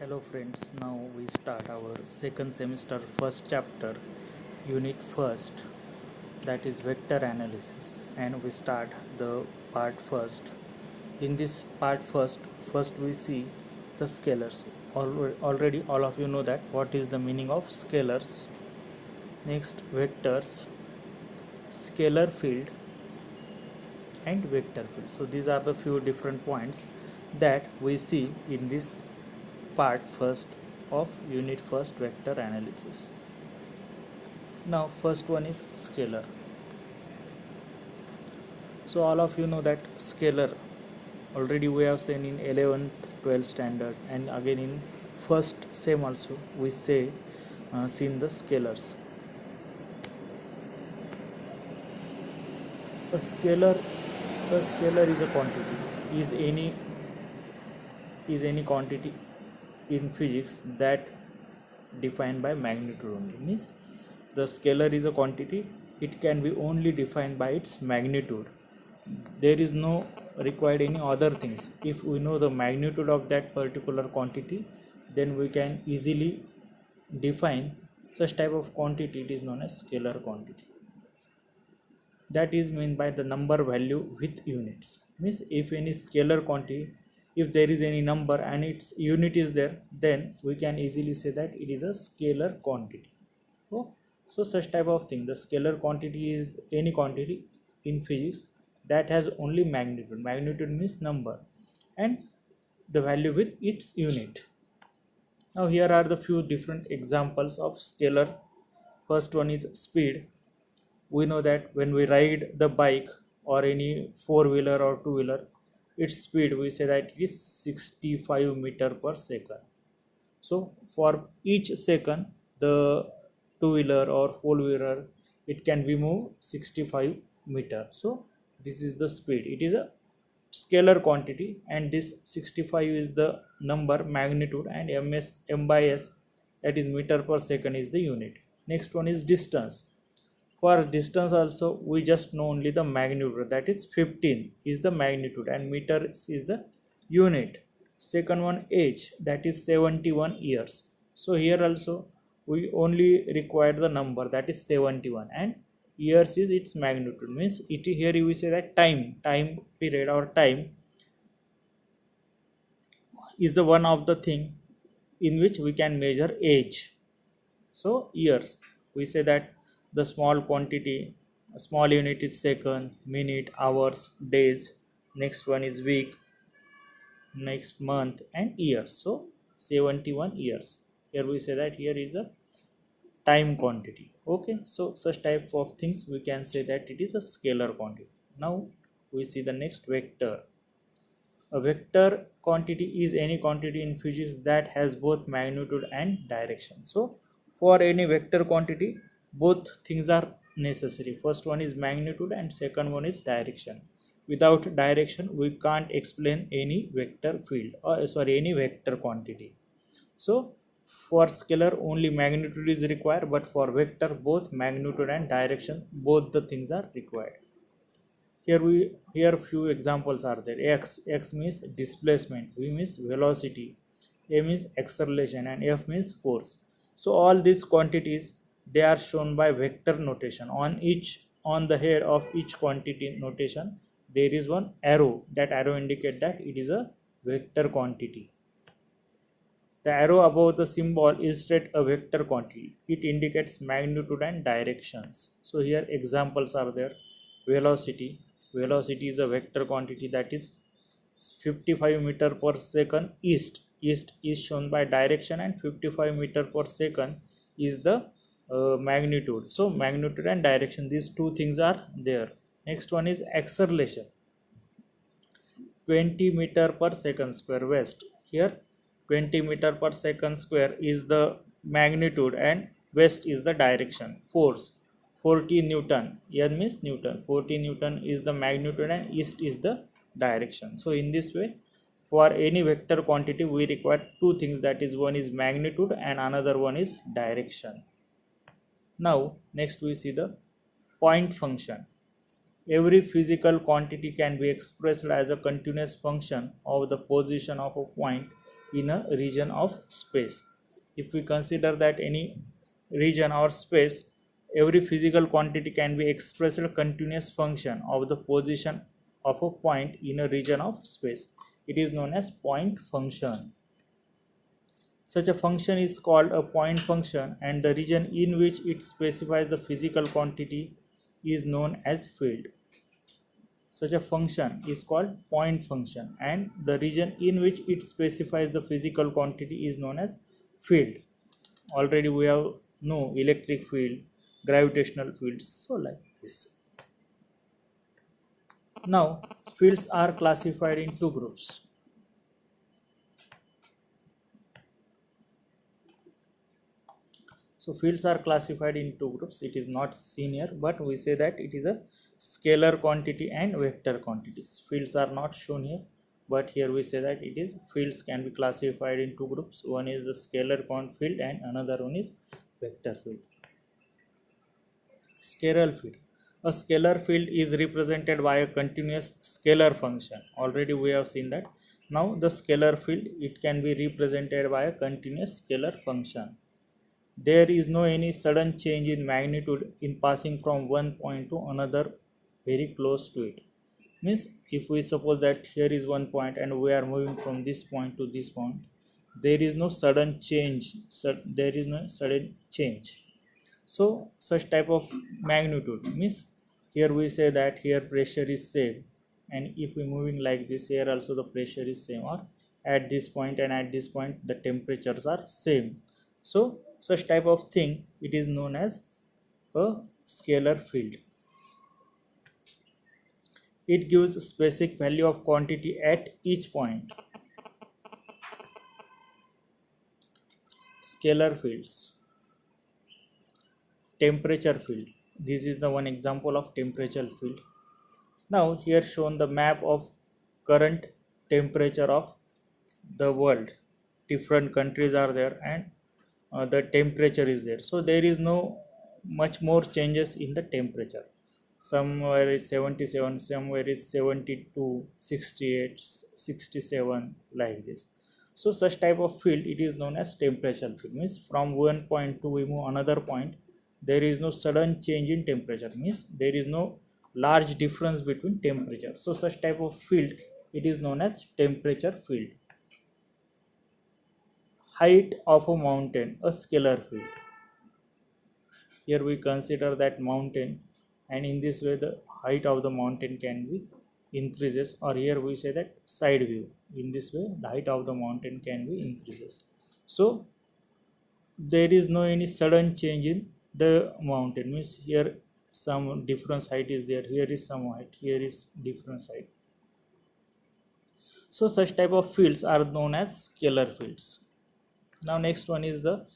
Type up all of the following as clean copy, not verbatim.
Hello friends, now we start our second semester first chapter, unit first, that is vector analysis, and we start the part first. In this part first we see the scalars. Already all of you know that what is the meaning of scalars. Next, vectors, scalar field and vector field. So these are the few different points that we see in this part first of unit first, vector analysis. Now first one is scalar. So all of you know that scalar already we have seen in 11th 12th standard, and again in first same also we say seen the scalars. A scalar is a quantity, is any quantity in physics that defined by magnitude only. Means the scalar is a quantity, it can be only defined by its magnitude. There is no required any other things. If we know the magnitude of that particular quantity, then we can easily define such type of quantity. It is known as scalar quantity. That is meant by the number value with units. Means if any scalar quantity, if there is any number and its unit is there, then we can easily say that it is a scalar quantity. So such type of thing, the scalar quantity is any quantity in physics that has only magnitude means number, and the value with its unit. Now here are the few different examples of scalar. First one is speed. We know that when we ride the bike or any four-wheeler or two-wheeler, its speed we say that it is 65 meter per second. So for each second, the two-wheeler or four-wheeler, it can be moved 65 meter. So this is the speed. It is a scalar quantity, and this 65 is the number magnitude, and m by s, that is meter per second, is the unit. Next one is distance. For distance also we just know only the magnitude, that is 15 is the magnitude and meter is the unit. Second one, age, that is 71 years. So here also we only require the number, that is 71, and years is its magnitude. Means it here we say that time period or time is the one of the thing in which we can measure age. So years, we say that the small quantity, a small unit is second, minute, hours, days. Next one is week, next month, and years. So 71 years, here we say that here is a time quantity. Okay, so such type of things we can say that it is a scalar quantity. Now we see the next, vector. A vector quantity is any quantity in physics that has both magnitude and direction. So for any vector quantity, both things are necessary. First one is magnitude and second one is direction. Without direction, we can't explain any vector field, or any vector quantity. So for scalar only magnitude is required, but for vector both magnitude and direction, both the things are required. Here few examples are there. X means displacement, V means velocity, A means acceleration, and F means force. So all these quantities, they are shown by vector notation. On the head of each quantity notation, there is one arrow. That arrow indicate that it is a vector quantity. The arrow above the symbol illustrates a vector quantity. It indicates magnitude and directions. So here examples are there. Velocity. Velocity is a vector quantity, that is 55 meter per second east. East is shown by direction, and 55 meter per second is the magnitude. So magnitude and direction, these two things are there. Next one is acceleration. 20 meter per second square west. Here 20 meter per second square is the magnitude and west is the direction. Force, 40 newton, here means newton, 40 newton is the magnitude and east is the direction. So in this way, for any vector quantity we require two things, that is one is magnitude and another one is direction. Now next we see the point function. Every physical quantity can be expressed as a continuous function of the position of a point in a region of space. If we consider that any region or space, every physical quantity can be expressed a continuous function of the position of a point in a region of space. It is known as point function. Such a function is called a point function, and the region in which it specifies the physical quantity is known as field. Such a function is called point function, and the region in which it specifies the physical quantity is known as field. Already we have no electric field, gravitational fields, so like this. Now fields are classified in two groups. So fields are classified in two groups. It is not seen here, but we say that it is a scalar quantity and vector quantities. Fields are not shown here, but here we say that it is fields can be classified in two groups. One is the scalar quant field and another one is vector field. Scalar field. A scalar field is represented by a continuous scalar function. Already we have seen that. Now the scalar field, it can be represented by a continuous scalar function. There is no any sudden change in magnitude in passing from one point to another very close to it. Means if we suppose that here is one point and we are moving from this point to this point, there is no sudden change. There is no sudden change. So such type of magnitude means here we say that here pressure is same, and if we moving like this, here also the pressure is same, or at this point and at this point the temperatures are same. So such type of thing, it is known as a scalar field. It gives specific value of quantity at each point. Scalar fields. Temperature field. This is the one example of temperature field. Now here shown the map of current temperature of the world. Different countries are there, and the temperature is there. So there is no much more changes in the temperature. Somewhere is 77, somewhere is 72, 68, 67, like this. So such type of field, it is known as temperature field. Means from one point to we move another point, there is no sudden change in temperature. Means there is no large difference between temperature. So such type of field, it is known as temperature field. Height of a mountain, a scalar field. Here we consider that mountain, and in this way the height of the mountain can be increases, or here we say that side view. In this way the height of the mountain can be increases. So there is no any sudden change in the mountain. Means here some difference height is there, here is some height, here is difference height. So such type of fields are known as scalar fields. Now next one is the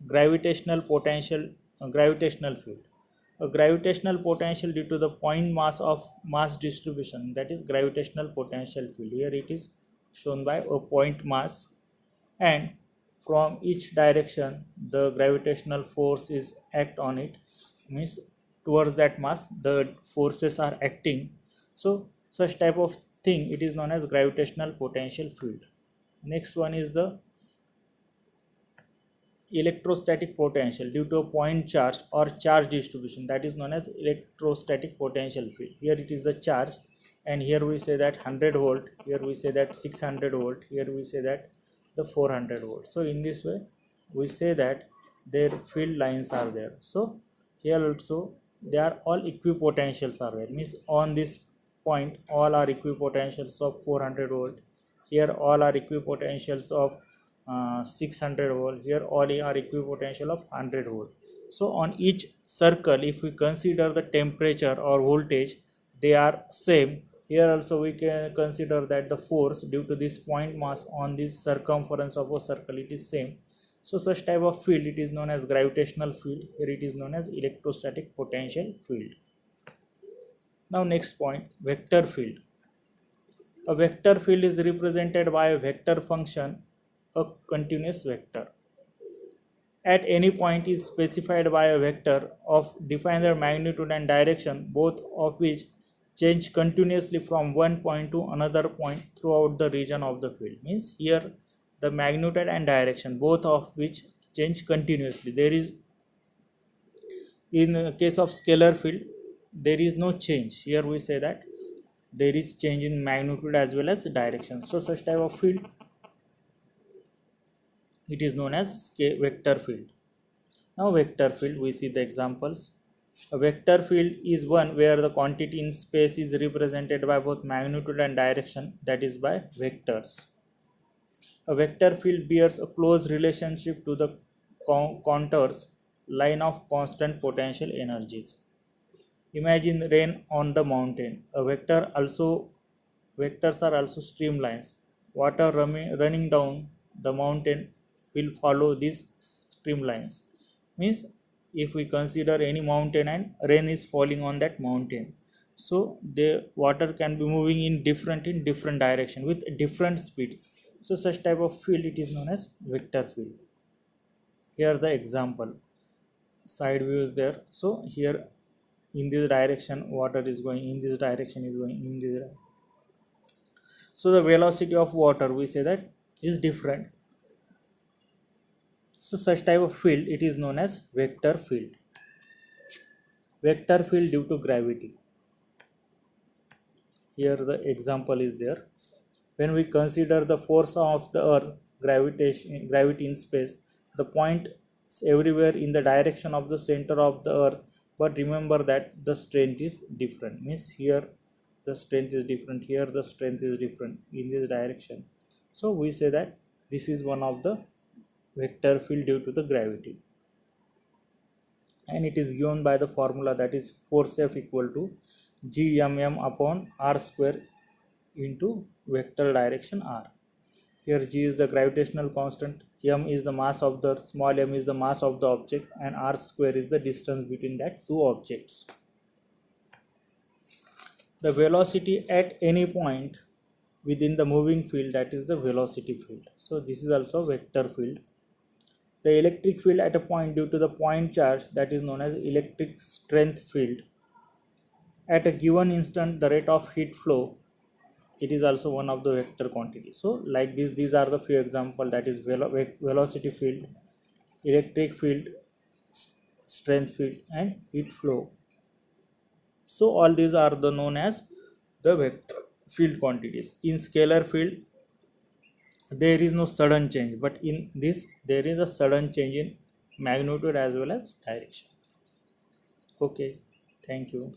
gravitational potential, gravitational field. A gravitational potential due to the point mass of mass distribution, that is gravitational potential field. Here it is shown by a point mass, and from each direction the gravitational force is act on it. Means towards that mass the forces are acting. So such type of thing, it is known as gravitational potential field. Next one is the electrostatic potential due to a point charge or charge distribution, that is known as electrostatic potential field. Here it is the charge, and here we say that 100 volt, here we say that 600 volt, here we say that the 400 volt. So in this way we say that their field lines are there. So here also they are all equipotentials are there. Means on this point all are equipotentials of 400 volt, here all are equipotentials of 600 volt, here all are equipotential of 100 volt. So on each circle, if we consider the temperature or voltage, they are same. Here also we can consider that the force due to this point mass on this circumference of a circle, it is same. So such type of field, it is known as gravitational field. Here it is known as electrostatic potential field. Now next point, vector field. A vector field is represented by a vector function, a continuous vector. At any point is specified by a vector of defined magnitude and direction, both of which change continuously from one point to another point throughout the region of the field. Means here the magnitude and direction both of which change continuously. There is, in case of scalar field, there is no change. Here we say that there is change in magnitude as well as direction. So such type of field, it is known as vector field. Now vector field, we see the examples. A vector field is one where the quantity in space is represented by both magnitude and direction, that is by vectors. A vector field bears a close relationship to the contours line of constant potential energies. Imagine rain on the mountain. Vectors are also streamlines. Water running down the mountain will follow these streamlines. Means if we consider any mountain and rain is falling on that mountain, so the water can be moving in different direction with different speed. So such type of field, it is known as vector field. Here the example, side view is there. So here in this direction water is going, in this direction is going, in this direction. So the velocity of water, we say that, is different. So such type of field, it is known as vector field. Vector field due to gravity. Here the example is there. When we consider the force of the earth, gravity in space, the point is everywhere in the direction of the center of the earth, but remember that the strength is different. Means here the strength is different, here the strength is different in this direction. So we say that this is one of the vector field due to the gravity, and it is given by the formula, that is force F equal to gmm upon r square into vector direction r. Here g is the gravitational constant, m is the mass of the earth, small m is the mass of the object, and r square is the distance between that two objects. The velocity at any point within the moving field, that is the velocity field. So this is also vector field. The electric field at a point due to the point charge, that is known as electric strength field. At a given instant, the rate of heat flow, it is also one of the vector quantity. So like this, these are the few examples, that is velocity field, electric field, strength field, and heat flow. So all these are the known as the vector field quantities. In scalar field, there is no sudden change, but in this there is a sudden change in magnitude as well as direction. Okay, thank you.